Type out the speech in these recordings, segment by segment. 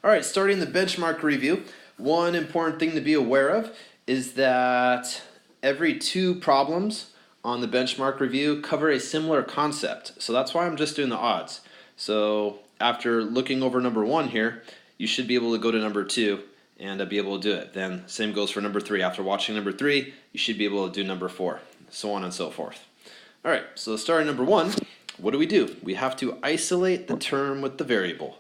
All right, starting the benchmark review, one important thing to be aware of is that every two problems on the benchmark review cover a similar concept. So that's why I'm just doing the odds. So after looking over number one here, you should be able to go to number two and be able to do it. Then same goes for number three. After watching number three, you should be able to do number four, so on and so forth. All right, so starting number one, what do? We have to isolate the term with the variable.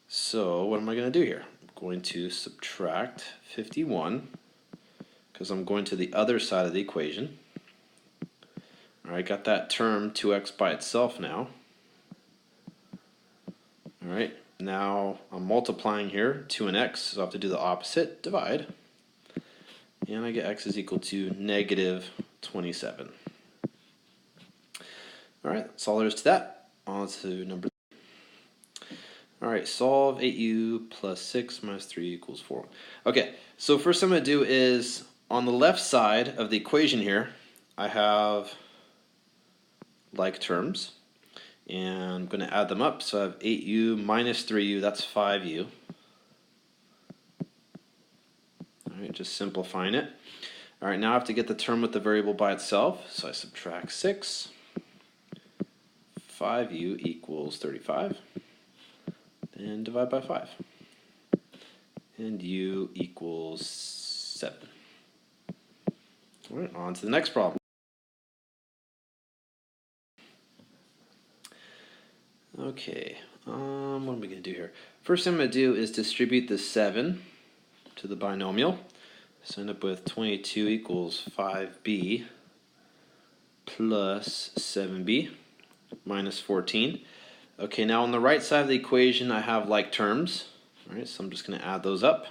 So what am I going to do here? I'm going to subtract 51 because I'm going to the other side of the equation. All right, got that term 2x by itself now. All right, now I'm multiplying here, 2 and x, so I have to do the opposite, divide. And I get x is equal to negative 27. All right, that's all there is to that. On to number 3. All right, solve 8u plus 6 minus 3 equals 4. Okay, so first thing I'm going to do is on the left side of the equation here, I have like terms, and I'm going to add them up. So I have 8u minus 3u, that's 5u. All right, just simplifying it. All right, now I have to get the term with the variable by itself, so I subtract 6. 5u equals 35. Then divide by 5. And u equals 7. All right, on to the next problem. Okay, what am I going to do here? First thing I'm going to do is distribute the 7 to the binomial. So I end up with 22 equals 5b plus 7b minus 14. Okay, now on the right side of the equation I have like terms. All right, so I'm just going to add those up.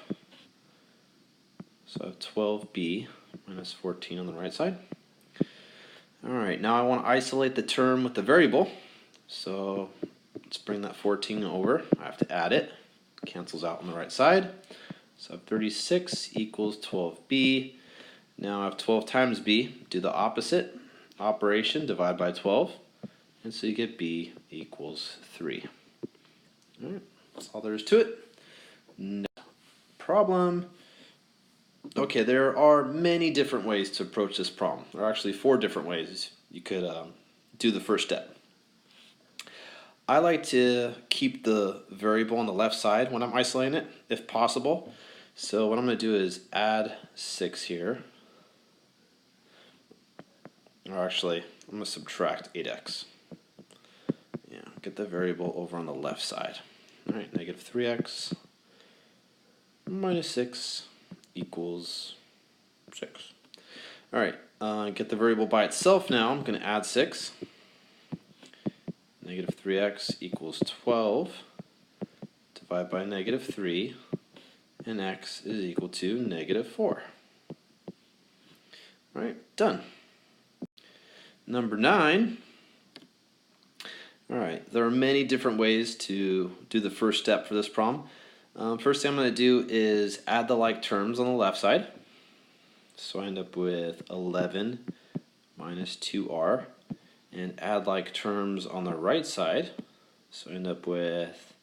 So I have 12b minus 14 on the right side. All right, now I want to isolate the term with the variable. So let's bring that 14 over. I have to add it. Cancels out on the right side. So I have 36 equals 12b. Now I have 12 times b. Do the opposite operation, divide by 12. And so you get b equals 3. All right, that's all there is to it. No problem. Okay, there are many different ways to approach this problem. There are actually 4 different ways you could do the first step. I like to keep the variable on the left side when I'm isolating it, if possible. So what I'm going to do is add 6 here. Or actually, I'm going to subtract 8x. Yeah, get the variable over on the left side. All right, negative 3x minus 6 equals 6. All right, get the variable by itself now. I'm going to add 6. Negative 3x equals 12. Divide by negative 3. And x is equal to negative 4. All right, done. Number 9. All right, there are many different ways to do the first step for this problem. First thing I'm going to do is add the like terms on the left side. So I end up with 11 minus 2r. And add like terms on the right side. So I end up with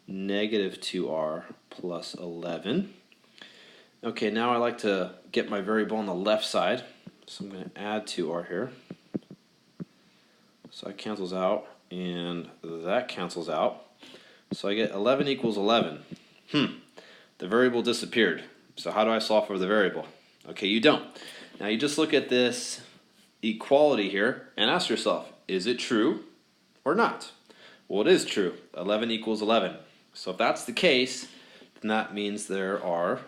negative 2r plus 11. Okay, now I like to get my variable on the left side. So I'm going to add 2r here. So that cancels out, and that cancels out. So I get 11 equals 11. The variable disappeared. So how do I solve for the variable? Okay, you don't. Now you just look at this equality here and ask yourself, is it true or not? Well, it is true. 11 equals 11. So if that's the case, then that means there are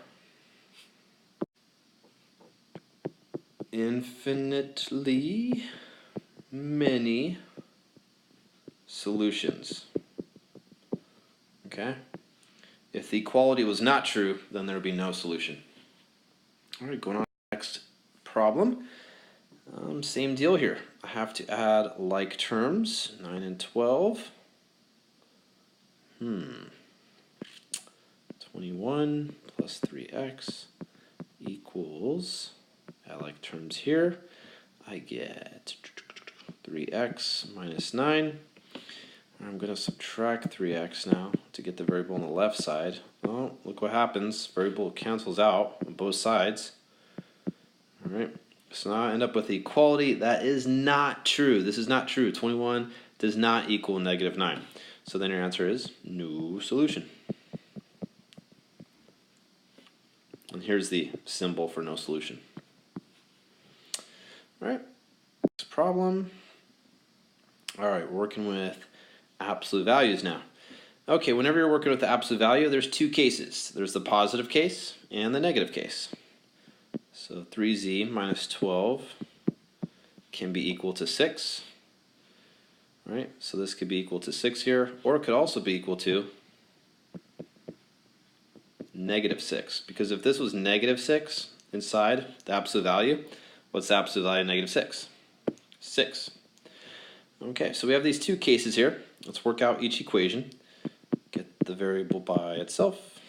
infinitely many solutions. Okay? If the equality was not true, then there would be no solution. All right, going on to the next problem. Same deal here. I have to add like terms, 9 and 12. 21 plus 3x equals, add like terms here, I get 3x minus 9. I'm going to subtract 3x now to get the variable on the left side. Oh, look what happens. Variable cancels out on both sides. All right. So now I end up with equality. That is not true. This is not true. 21 does not equal -9. So then your answer is no solution. And here's the symbol for no solution. All right. Next problem. All right, we're working with absolute values now. Okay, whenever you're working with the absolute value, there's two cases. There's the positive case and the negative case. So 3z minus 12 can be equal to 6. Right? So this could be equal to 6 here, or it could also be equal to -6. Because if this was -6 inside the absolute value, what's the absolute value of -6? 6. Okay, so we have these two cases here. Let's work out each equation. Get the variable by itself.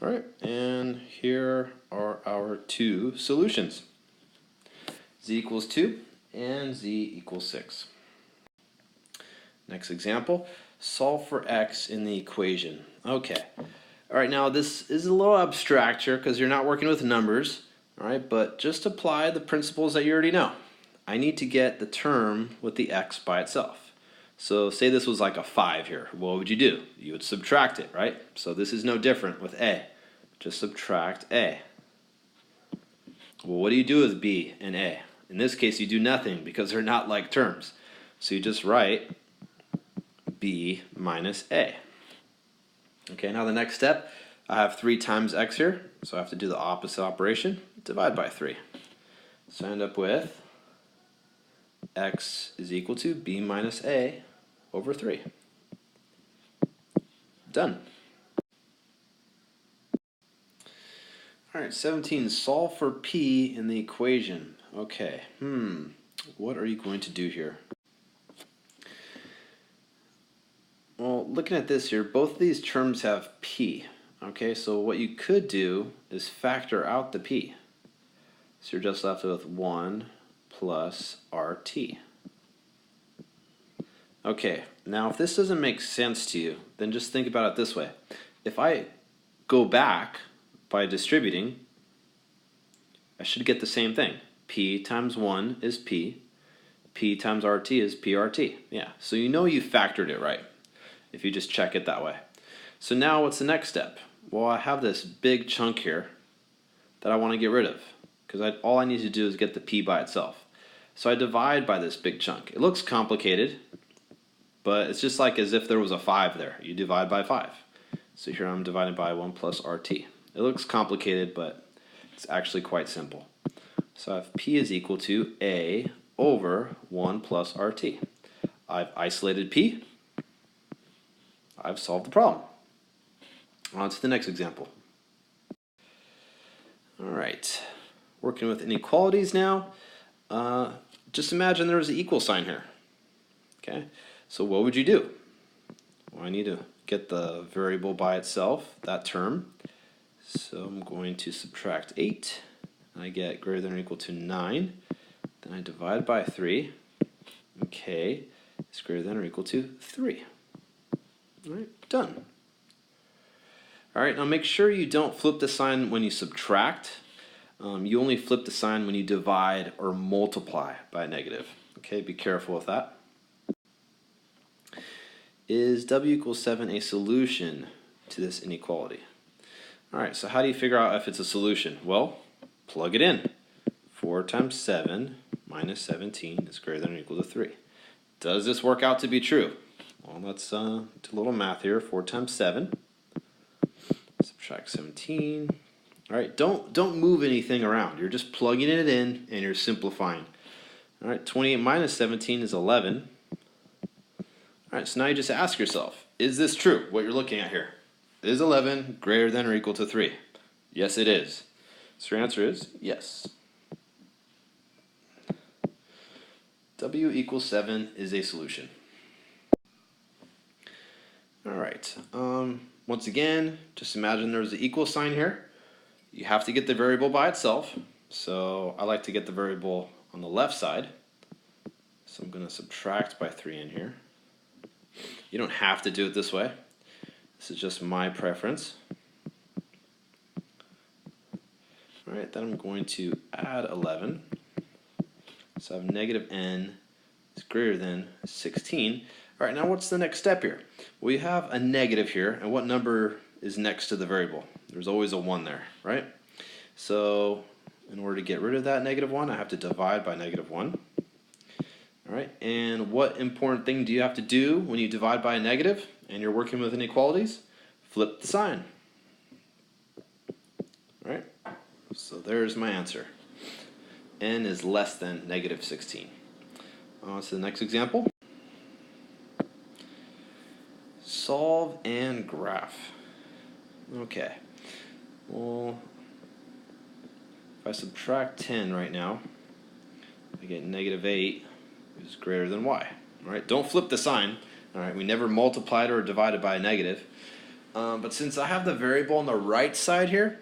All right, and here are our two solutions. Z equals 2 and z equals 6. Next example, solve for x in the equation. Okay, all right, now this is a little abstract here because you're not working with numbers, all right, but just apply the principles that you already know. I need to get the term with the x by itself. So say this was like a 5 here. What would you do? You would subtract it, right? So this is no different with a. Just subtract a. Well, what do you do with b and a? In this case, you do nothing because they're not like terms. So you just write b minus a. Okay, now the next step, I have 3 times x here, so I have to do the opposite operation, divide by 3. So I end up with x is equal to b minus a over 3. Done. All right, 17, solve for p in the equation. Okay, what are you going to do here? Well, looking at this here, both of these terms have p. Okay, so what you could do is factor out the p. So you're just left with 1 plus rt. Okay, now if this doesn't make sense to you, then just think about it this way. If I go back by distributing, I should get the same thing. P times 1 is P. P times RT is PRT. Yeah, so you know you factored it right if you just check it that way. So now what's the next step? Well, I have this big chunk here that I want to get rid of because all I need to do is get the P by itself. So I divide by this big chunk. It looks complicated, but it's just like as if there was a 5 there. You divide by 5. So here I'm dividing by 1 plus RT. It looks complicated, but it's actually quite simple. So I have P is equal to A over 1 plus RT. I've isolated P. I've solved the problem. On to the next example. All right, working with inequalities now. Just imagine there was an equal sign here. Okay, so what would you do? Well, I need to get the variable by itself, that term. So I'm going to subtract 8. I get greater than or equal to 9. Then I divide by 3. Okay, it's greater than or equal to 3. All right, done. All right, now make sure you don't flip the sign when you subtract. You only flip the sign when you divide or multiply by a negative. Okay, be careful with that. Is w equals 7 a solution to this inequality? All right, so how do you figure out if it's a solution? Well, plug it in. 4 times 7 minus 17 is greater than or equal to 3. Does this work out to be true? Well, let's do a little math here. 4 times 7. Subtract 17. All right, don't move anything around. You're just plugging it in and you're simplifying. All right, 28 minus 17 is 11. All right, so now you just ask yourself, is this true, what you're looking at here? Is 11 greater than or equal to 3? Yes, it is. So your answer is yes. W equals 7 is a solution. All right. Once again, just imagine there's an equal sign here. You have to get the variable by itself. So I like to get the variable on the left side. So I'm going to subtract by 3 in here. You don't have to do it this way. This is just my preference. All right, then I'm going to add 11. So I have negative n is greater than 16. All right, now what's the next step here? We have a negative here, and what number is next to the variable? There's always a 1 there, right? So in order to get rid of that negative 1, I have to divide by negative 1. All right, and what important thing do you have to do when you divide by a negative and you're working with inequalities? Flip the sign. All right, so there's my answer. N is less than negative 16. On to the next example. Solve and graph. Okay, well, if I subtract 10 right now, I get negative 8 is greater than y. All right, don't flip the sign. All right, we never multiplied or divided by a negative. But since I have the variable on the right side here,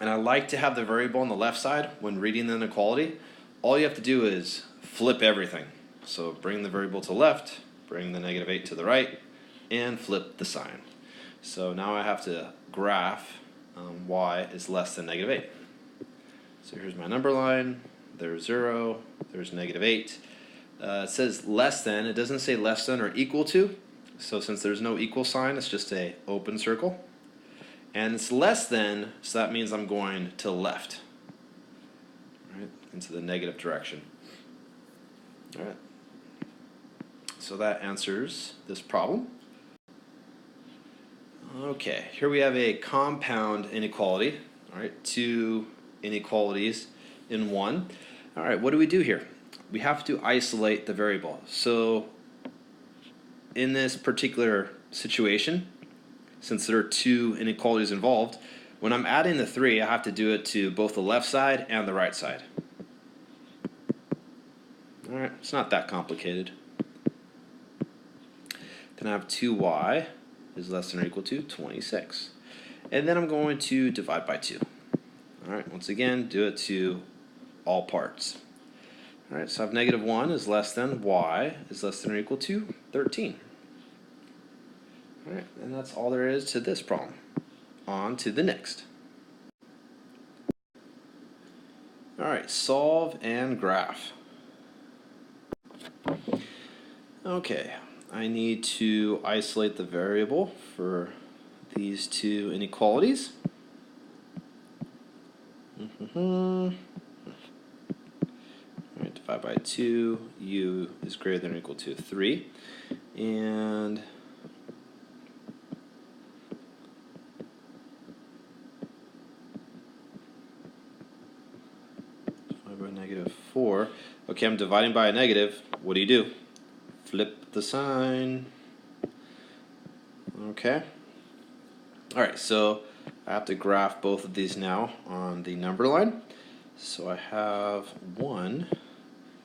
and I like to have the variable on the left side when reading the inequality, all you have to do is flip everything. So bring the variable to the left, bring the negative 8 to the right, and flip the sign. So now I have to graph y is less than negative 8. So here's my number line. There's 0. There's negative 8. It says less than. It doesn't say less than or equal to. So since there's no equal sign, it's just an open circle. And it's less than, so that means I'm going to the left, right, into the negative direction. All right. So that answers this problem. Okay, here we have a compound inequality. All right, two inequalities in one. All right, what do we do here? We have to isolate the variable. So in this particular situation, since there are two inequalities involved, when I'm adding the 3, I have to do it to both the left side and the right side. All right, it's not that complicated. Then I have 2y is less than or equal to 26. And then I'm going to divide by 2. All right, once again, do it to all parts. All right, so I have negative 1 is less than y is less than or equal to 13. All right, and that's all there is to this problem. On to the next. All right, solve and graph. Okay, I need to isolate the variable for these two inequalities. All right, divide by 2, u is greater than or equal to 3, and by negative 4. Okay, I'm dividing by a negative. What do? Flip the sign. Okay. All right, so I have to graph both of these now on the number line. So I have 1,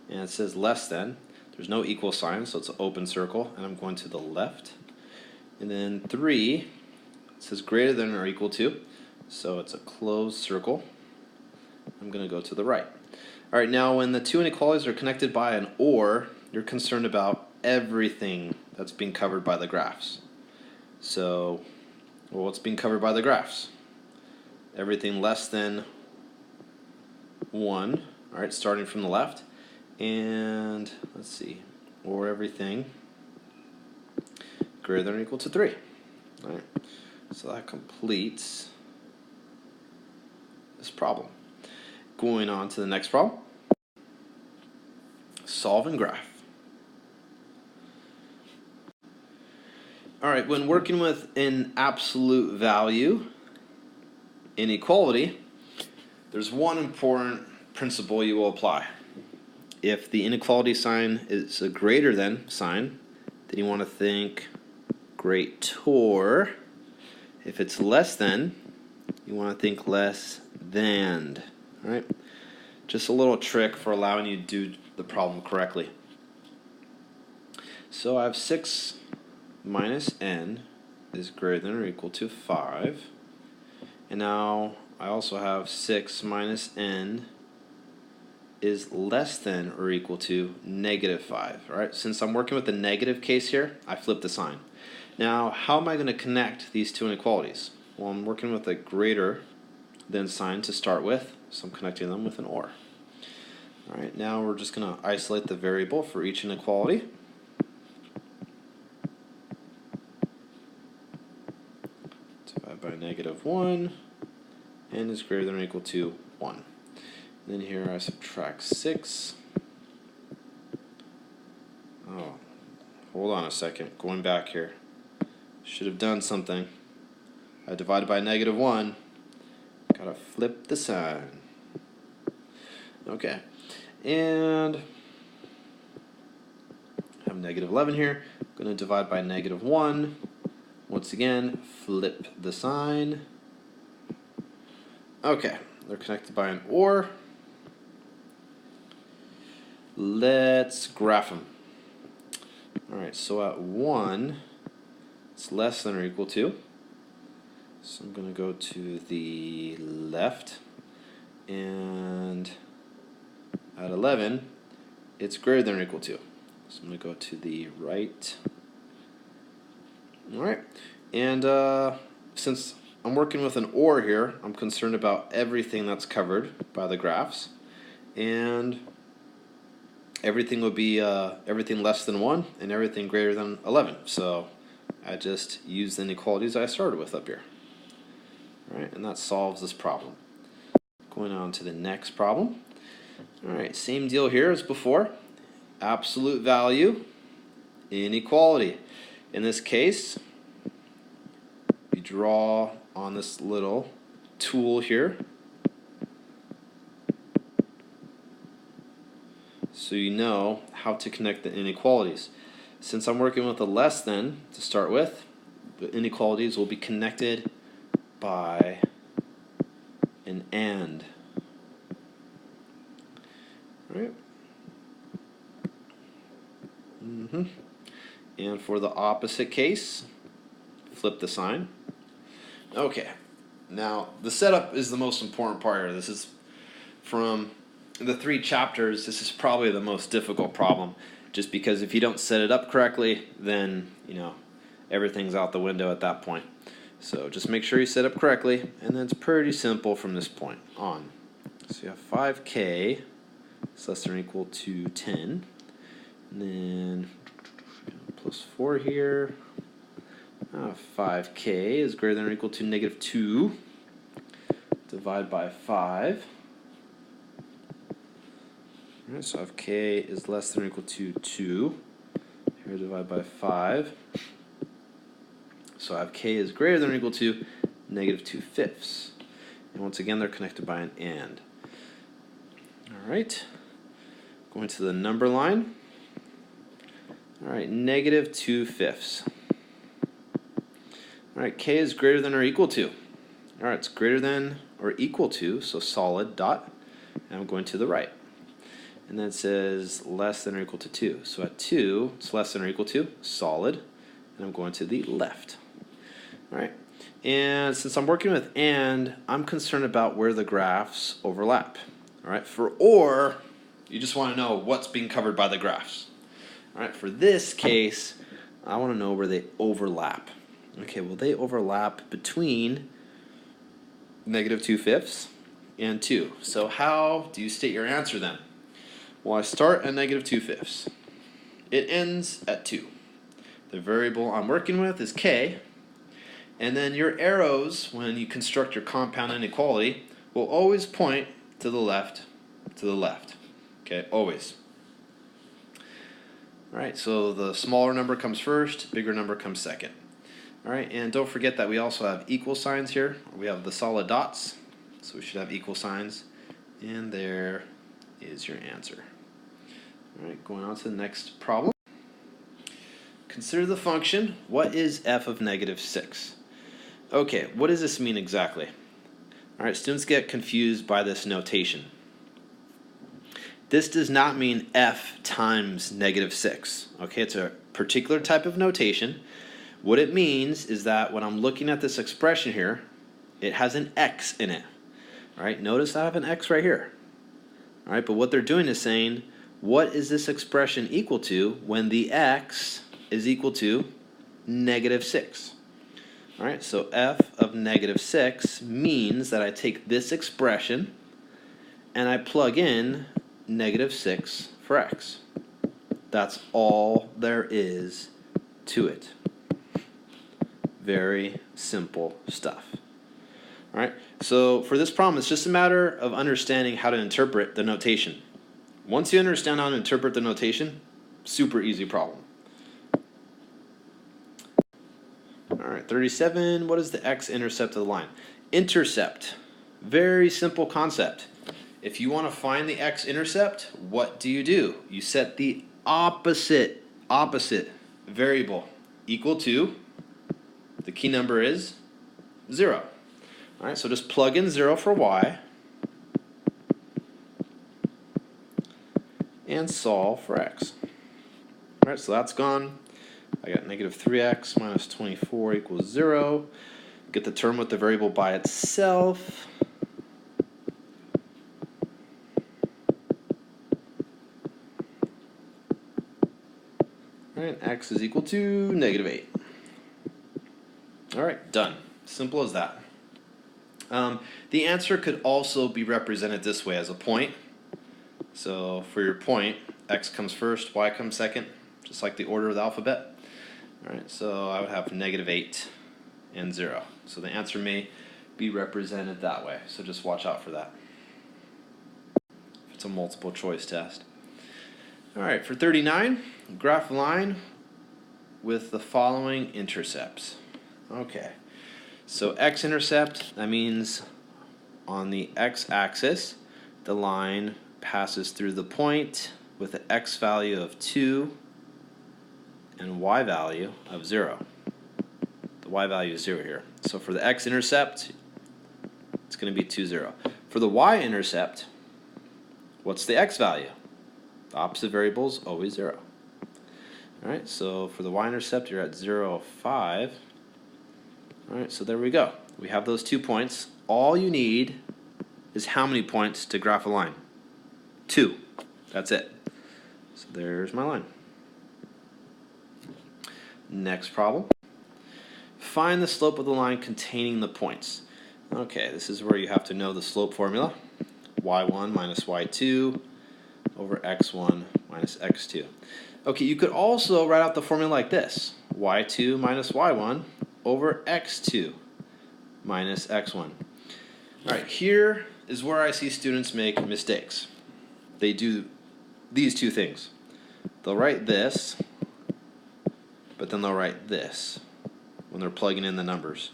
and it says less than. There's no equal sign, so it's an open circle, and I'm going to the left. And then 3, it says greater than or equal to, so it's a closed circle. I'm going to go to the right. All right, now when the two inequalities are connected by an or, you're concerned about everything that's being covered by the graphs. So, well, what's being covered by the graphs? Everything less than 1, all right, starting from the left, and let's see, or everything greater than or equal to 3. All right, so that completes this problem. Going on to the next problem. Solve and graph. All right, when working with an absolute value inequality, there's one important principle you will apply. If the inequality sign is a greater than sign, then you want to think greater. If it's less than, you want to think less than. All right, just a little trick for allowing you to do the problem correctly. So I have 6 minus n is greater than or equal to 5. And now I also have 6 minus n is less than or equal to negative 5. All right, since I'm working with the negative case here, I flip the sign. Now, how am I going to connect these two inequalities? Well, I'm working with a greater than sign to start with, so I'm connecting them with an or. All right, now we're just going to isolate the variable for each inequality. Divide by negative 1, n is greater than or equal to 1. Then here I subtract 6. Oh, hold on a second. Going back here. Should have done something. I divided by negative 1. Gotta flip the sign. Okay. And I have negative 11 here. I'm going to divide by negative 1. Once again, flip the sign. Okay. They're connected by an or. Let's graph them. Alright, so at 1, it's less than or equal to. So I'm going to go to the left. And at 11, it's greater than or equal to. So I'm going to go to the right. Alright, and since I'm working with an or here, I'm concerned about everything that's covered by the graphs. And everything would be everything less than 1 and everything greater than 11. So I just use the inequalities I started with up here. All right, and that solves this problem. Going on to the next problem. All right, same deal here as before. Absolute value inequality. In this case, we draw on this little tool here. So you know how to connect the inequalities. Since I'm working with a less than to start with, the inequalities will be connected by an and. Right? And for the opposite case, flip the sign. Okay. Now, the setup is the most important part here. This is from the 3 chapters, this is probably the most difficult problem, just because if you don't set it up correctly, then everything's out the window at that point. So just make sure you set up correctly, and then it's pretty simple from this point on. So you have 5k is less than or equal to 10, and then plus 4 here. 5k is greater than or equal to negative 2. Divide by 5. Alright, so I have k is less than or equal to 2. Here divide by 5. So I have k is greater than or equal to negative 2/5. And once again, they're connected by an and. Alright, going to the number line. Alright, negative 2/5. Alright, k is greater than or equal to. Alright, it's greater than or equal to, so solid dot. And I'm going to the right. And then it says less than or equal to 2. So at 2, it's less than or equal to, solid, and I'm going to the left. All right. And since I'm working with and, I'm concerned about where the graphs overlap. All right. For or, you just want to know what's being covered by the graphs. All right. For this case, I want to know where they overlap. Okay. Well, they overlap between negative 2/5 and 2. So how do you state your answer then? Well, I start at negative 2/5. It ends at 2. The variable I'm working with is k. And then your arrows, when you construct your compound inequality, will always point to the left, Okay, always. All right, so the smaller number comes first, bigger number comes second. All right, and don't forget that we also have equal signs here. We have the solid dots, so we should have equal signs. And there is your answer. All right, going on to the next problem. Consider the function, what is f of negative 6? Okay, what does this mean exactly? All right, students get confused by this notation. This does not mean f times -6. Okay, it's a particular type of notation. What it means is that when I'm looking at this expression here, it has an x in it. All right, notice I have an x right here. All right, but what they're doing is saying, what is this expression equal to when the x is equal to -6? All right, so f of -6 means that I take this expression and I plug in -6 for x. That's all there is to it. Very simple stuff. All right, so for this problem, it's just a matter of understanding how to interpret the notation. Once you understand how to interpret the notation, super easy problem. All right, 37, what is the x-intercept of the line? Intercept, very simple concept. If you want to find the x-intercept, what do? You set the opposite variable equal to, the key number is 0. All right, so just plug in 0 for y and solve for x. All right, so that's gone. I got -3x minus 24 equals 0. Get the term with the variable by itself. All right, x is equal to -8. All right, done. Simple as that. The answer could also be represented this way as a point. So for your point, x comes first, y comes second, just like the order of the alphabet. All right, so I would have -8 and 0. So the answer may be represented that way. So just watch out for that. It's a multiple choice test. All right, for 39, graph a line with the following intercepts. Okay, so x-intercept, that means on the x-axis, the line passes through the point with an x value of 2 and y value of 0. The y value is 0 here. So for the x-intercept, it's going to be 2, 0. For the y-intercept, what's the x value? The opposite variable is always 0. All right, so for the y-intercept, you're at 0, 5. All right, so there we go. We have those 2 points. All you need is how many points to graph a line? 2. That's it. So there's my line. Next problem. Find the slope of the line containing the points. Okay, this is where you have to know the slope formula. y1 minus y2 over x1 minus x2. Okay, you could also write out the formula like this. y2 minus y1 over x2 minus x1. All right, here is where I see students make mistakes. They do these two things. They'll write this, but then they'll write this when they're plugging in the numbers.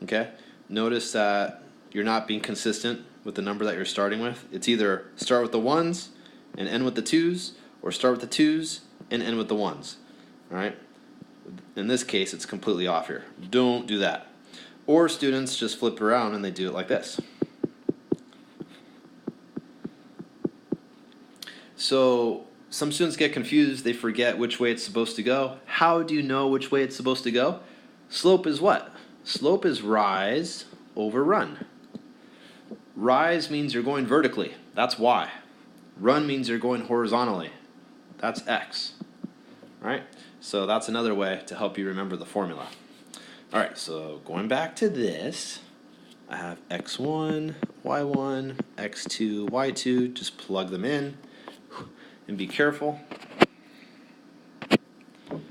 Okay? Notice that you're not being consistent with the number that you're starting with. It's either start with the 1s and end with the 2s, or start with the 2s and end with the 1s. All right? In this case, it's completely off here. Don't do that. Or students just flip around and they do it like this. So some students get confused. They forget which way it's supposed to go. How do you know which way it's supposed to go? Slope is what? Slope is rise over run. Rise means you're going vertically. That's y. Run means you're going horizontally. That's x. All right? So that's another way to help you remember the formula. All right, so going back to this, I have x1, y1, x2, y2. Just plug them in and be careful. All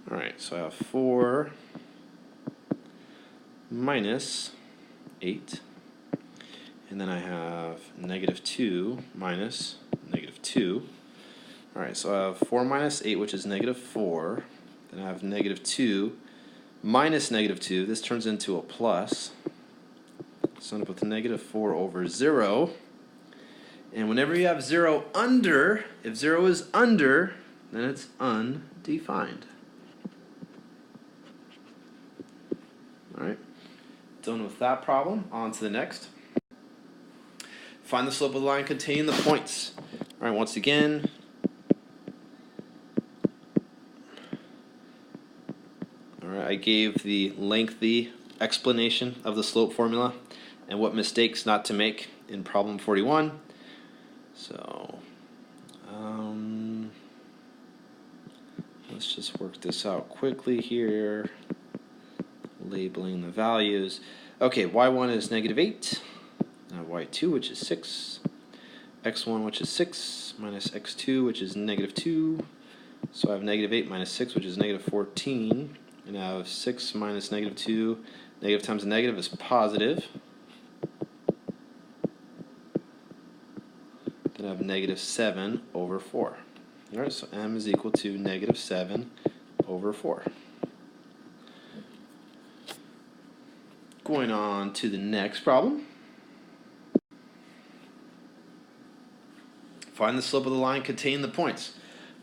right, so I have 4 minus 8. And then I have -2 minus -2. All right, so I have 4 minus 8, which is -4. Then I have -2 minus -2. This turns into a plus. So I'm going to put the -4 over 0. And whenever you have 0 under, if 0 is under, then it's undefined. All right, done with that problem. On to the next. Find the slope of the line containing the points. All right, once again, all right, I gave the lengthy explanation of the slope formula and what mistakes not to make in problem 41. So let's just work this out quickly here, labeling the values. Okay, y1 is -8, now y2, which is 6, x1, which is 6, minus x2, which is -2. So I have -8 minus 6, which is -14. And I have 6 minus -2. Negative times a negative is positive. Then I have -7 over 4. All right, so m is equal to -7 over 4. Going on to the next problem. Find the slope of the line containing the points.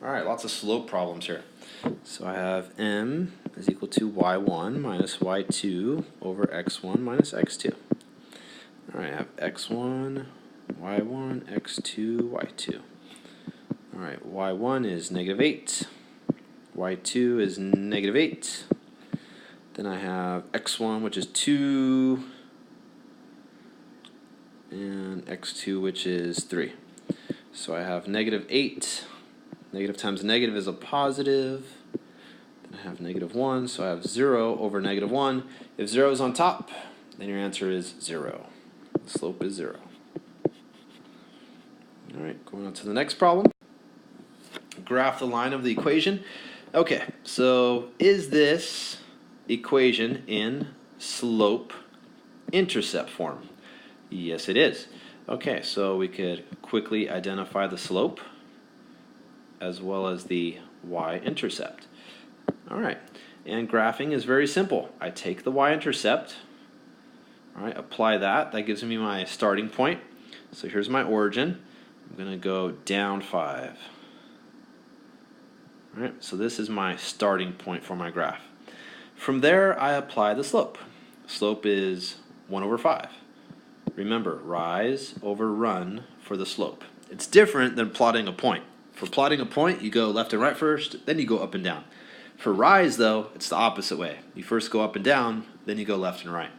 All right, lots of slope problems here. So I have m is equal to y1 minus y2 over x1 minus x2. All right, I have x1, y1, x2, y2. All right, y1 is -8. y2 is -8. Then I have x1, which is 2, and x2, which is 3. So I have -8. Negative times negative is a positive. Then I have -1, so I have 0 over -1. If 0 is on top, then your answer is 0. The slope is 0. All right, going on to the next problem. Graph the line of the equation. Okay, so is this equation in slope-intercept form? Yes, it is. Okay, so we could quickly identify the slope as well as the y-intercept. All right, and graphing is very simple. I take the y-intercept, all right, apply that. That gives me my starting point. So here's my origin. I'm going to go down 5. All right, so this is my starting point for my graph. From there, I apply the slope. Slope is 1 over 5. Remember, rise over run for the slope. It's different than plotting a point. For plotting a point, you go left and right first, then you go up and down. For rise, though, it's the opposite way. You first go up and down, then you go left and right.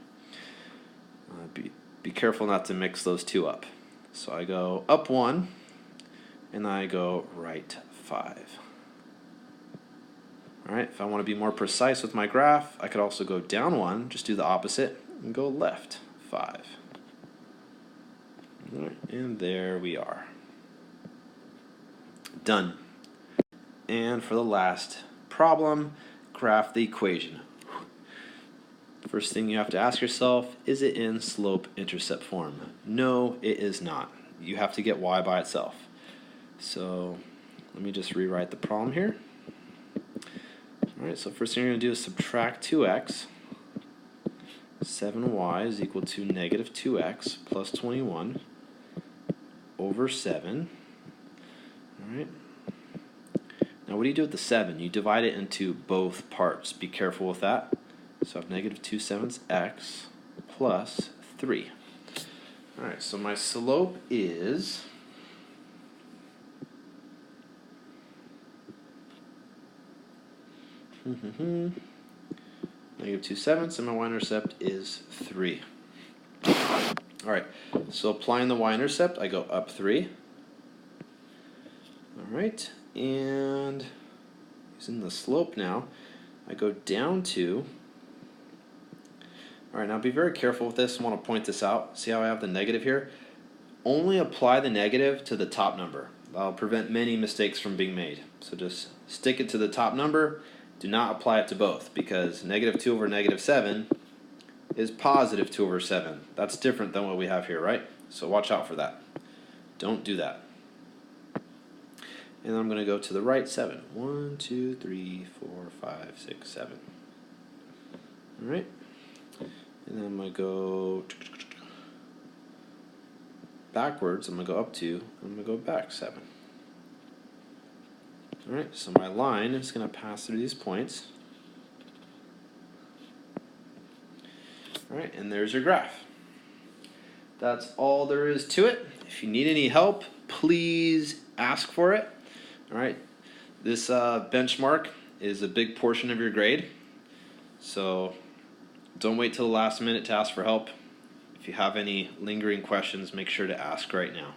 Be careful not to mix those two up. So I go up 1, and I go right 5. All right, if I want to be more precise with my graph, I could also go down 1, just do the opposite, and go left 5. All right, and there we are. Done. And for the last problem, graph the equation. First thing you have to ask yourself, is it in slope-intercept form? No, it is not. You have to get y by itself. So let me just rewrite the problem here. All right, so first thing you're going to do is subtract 2x. 7y is equal to -2x plus 21 over 7. All right. Now what do you do with the 7? You divide it into both parts. Be careful with that. So I have -2/7 x plus 3. All right, so my slope is -2/7, and my y-intercept is 3. All right, so applying the y-intercept, I go up 3. All right, and using the slope now, I go down 2. All right, now be very careful with this. I want to point this out. See how I have the negative here? Only apply the negative to the top number. That'll prevent many mistakes from being made. So just stick it to the top number. Do not apply it to both, because -2 over -7 is +2 over 7. That's different than what we have here, right? So watch out for that. Don't do that. And I'm going to go to the right 7. 1, 2, 3, 4, 5, 6, 7. All right. And then I'm going to go backwards. I'm going to go up 2. I'm going to go back 7. All right, so my line is going to pass through these points. All right, and there's your graph. that's all there is to it. If you need any help, please ask for it. All right, this benchmark is a big portion of your grade, so don't wait till the last minute to ask for help. If you have any lingering questions, make sure to ask right now.